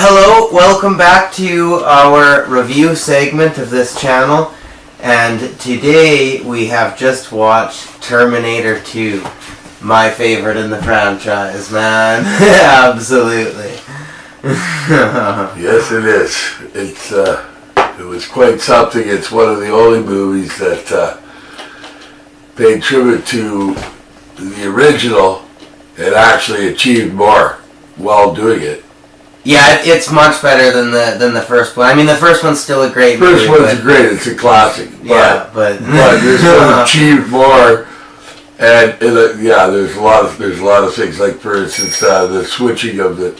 Hello, welcome back to our review segment of this channel, and today we have just watched Terminator 2, my favorite in the franchise, man. Absolutely. Yes, it is. It was quite something. It's one of the only movies that paid tribute to the original and actually achieved more while doing it. Yeah, it's much better than the first one. I mean, the first one's still a great movie. First one's great. It's a classic. But this one achieved more. And there's a lot of things, like for instance the switching of the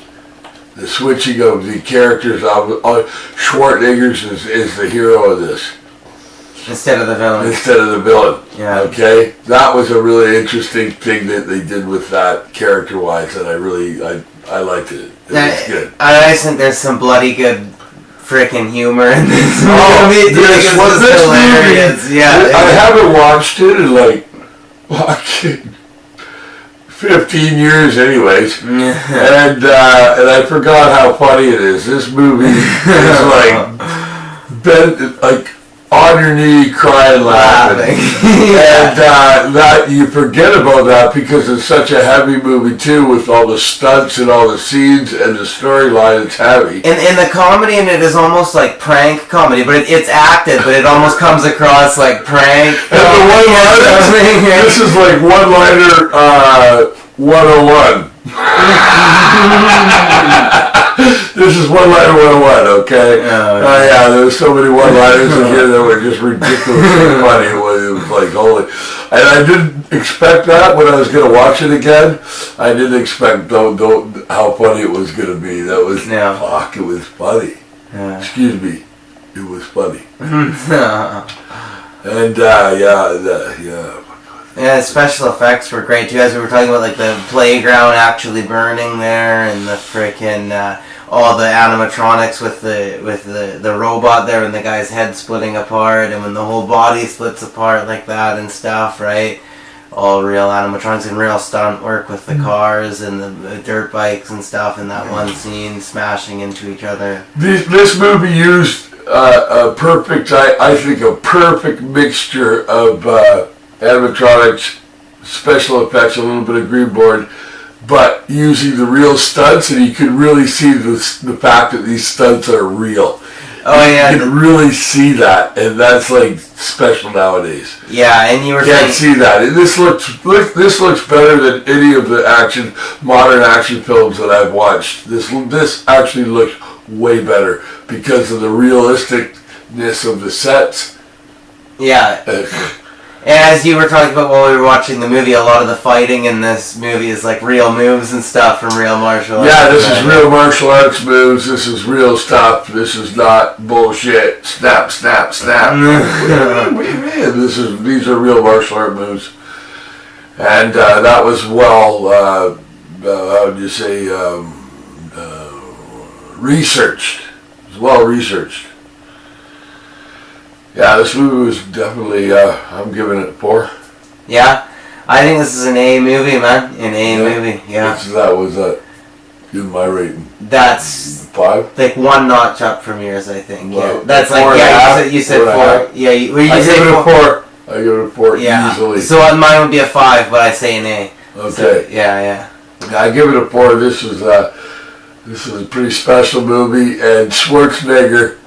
characters. Schwarzenegger is the hero of this instead of the villain. Yeah. Okay, that was a really interesting thing that they did with that character-wise, and I liked it. It was good. I think there's some bloody good freaking humor in this movie. This hilarious. Movie, yeah, I haven't watched it in like fucking 15 years, anyways, and I forgot how funny it is. This movie is like on your knee, crying, laughing. And that you forget about that because it's such a heavy movie too, with all the stunts and all the scenes and the storyline. It's heavy. And the comedy in it is almost like prank comedy, but it's acted, but it almost comes across like prank. And the one-liner, this is like one-liner 101. This is one-liner 101, okay? Yeah, there was so many one-liners in here that were just ridiculously funny. It was like, holy. And I didn't expect that when I was going to watch it again. I didn't expect how funny it was going to be. That was, fuck, it was funny. Yeah. Excuse me. It was funny. And, Yeah, special effects were great too, as we were talking about, like the playground actually burning there, and the freaking all the animatronics with the robot there, and the guy's head splitting apart, and when the whole body splits apart like that and stuff, right? All real animatronics and real stunt work with the cars and the dirt bikes and stuff in that one scene smashing into each other. This movie used a perfect mixture of animatronics, special effects, a little bit of green board, but using the real stunts, and you could really see the fact that these stunts are real. Oh yeah, you can really see that, and that's like special nowadays. Yeah, and you can't see that. And this looks better than any of the modern action films that I've watched. This actually looks way better because of the realisticness of the sets. Yeah. As you were talking about while we were watching the movie, a lot of the fighting in this movie is like real moves and stuff from real martial arts. Yeah, this is real martial arts moves. This is real stuff. This is not bullshit. Snap, snap, snap. What do you mean? These are real martial art moves. And that was researched. It was well researched. Yeah, this movie was definitely, I'm giving it a 4. Yeah? I think this is an A movie, man. An A movie, yeah. That was in my rating. That's 5? like one notch up from yours, I think. Well, yeah. That's like, you said 4. Yeah, I give it a 4. I give it a 4 easily. So mine would be a 5, but I say an A. Okay. So, yeah. I give it a 4. This is a pretty special movie, and Schwarzenegger,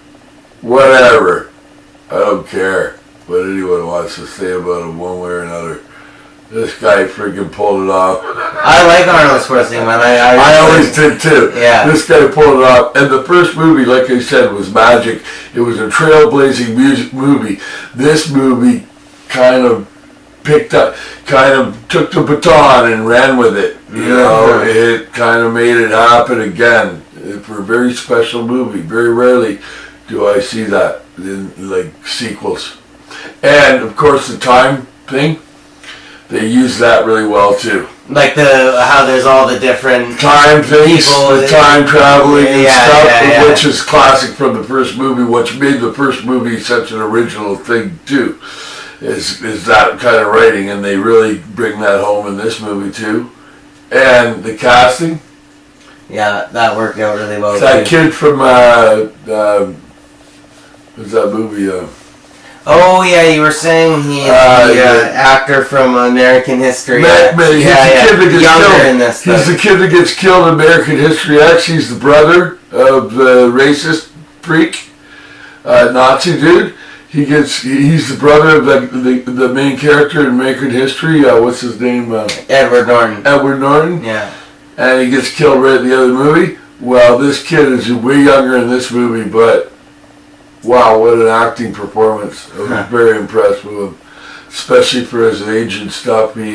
whatever. I don't care what anyone wants to say about him one way or another. This guy freaking pulled it off. I like Arnold Schwarzenegger, man. I always did too. Yeah. This guy pulled it off. And the first movie, like I said, was magic. It was a trailblazing movie. This movie kind of took the baton and ran with it. You know, it kind of made it happen again. For a very special movie. Very rarely do I see that in like sequels. And of course the time thing, they use that really well too. Like how there's all the different time things, people, the time traveling and stuff, which is classic from the first movie. Which made the first movie such an original thing too, is that kind of writing, and they really bring that home in this movie too. And the casting, Yeah, that worked out really well. It's that kid from what's that movie? Oh yeah, you were saying he's the actor from American History X. He's the kid that gets killed in American History X. He's the brother of the racist freak, Nazi dude. He's the brother of the main character in American History. What's his name? Edward Norton. Edward Norton. Yeah. And he gets killed right in the other movie. Well, this kid is way younger in this movie, but wow, what an acting performance. I was very impressed with him, especially for his age and stuff. And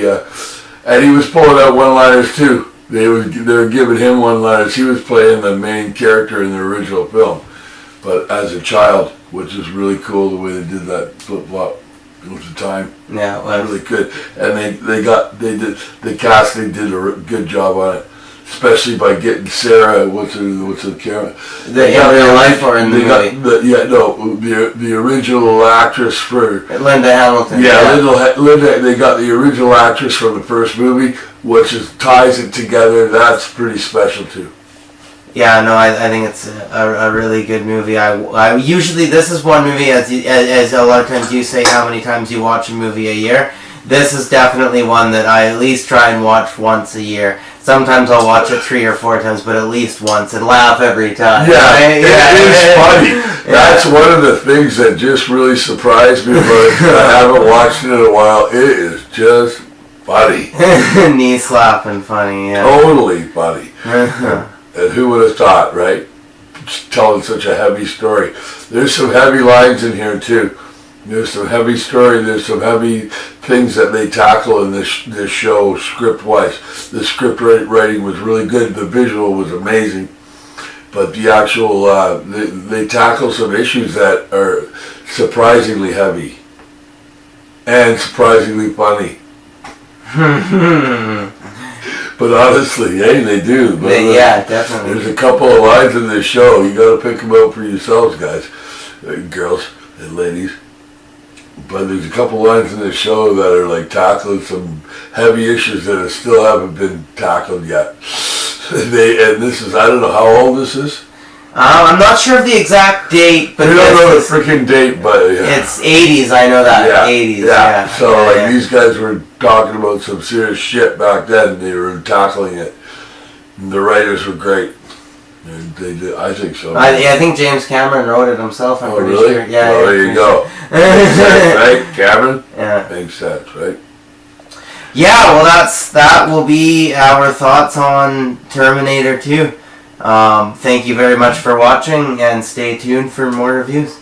he was pulling out one-liners too. They were giving him one-liners. He was playing the main character in the original film, but as a child, which is really cool the way they did that flip-flop. It was the time. Yeah, it was really good. And the casting did a good job on it. Especially by getting Sarah, what's the camera? In real life or in the movie? The original actress for Linda Hamilton. Yeah, Linda. They got the original actress from the first movie, which ties it together. That's pretty special too. Yeah, no, I think it's a really good movie. I usually, this is one movie, as a lot of times you say how many times you watch a movie a year. This is definitely one that I at least try and watch once a year. Sometimes I'll watch it 3 or 4 times, but at least once, and laugh every time. Yeah, right? it is funny. Yeah. That's one of the things that just really surprised me, but I haven't watched it in a while. It is just funny. Knee slapping funny, yeah. Totally funny. And who would have thought, right? Telling such a heavy story. There's some heavy lines in here, too. There's some heavy story, there's some heavy things that they tackle in this show, script-wise. The script writing was really good, the visual was amazing. But the actual, they tackle some issues that are surprisingly heavy. And surprisingly funny. But honestly, hey, they do. But, yeah, definitely. There's a couple of lines in this show, you gotta pick them out for yourselves, guys. Girls and ladies. But there's a couple lines in the show that are like tackling some heavy issues that still haven't been tackled yet. And this is, I don't know how old this is. I'm not sure of the exact date, but we don't know the freaking date, but yeah. It's 80s. I know that. Yeah. 80s. Yeah. So these guys were talking about some serious shit back then. They were tackling it. And the writers were great. And they did. I think so. I think James Cameron wrote it himself. I'm pretty really? sure. Yeah. Well, there you go. Makes sense, right, Cameron? Yeah. Makes sense, right? Yeah. Well, that will be our thoughts on Terminator 2. Thank you very much for watching, and stay tuned for more reviews.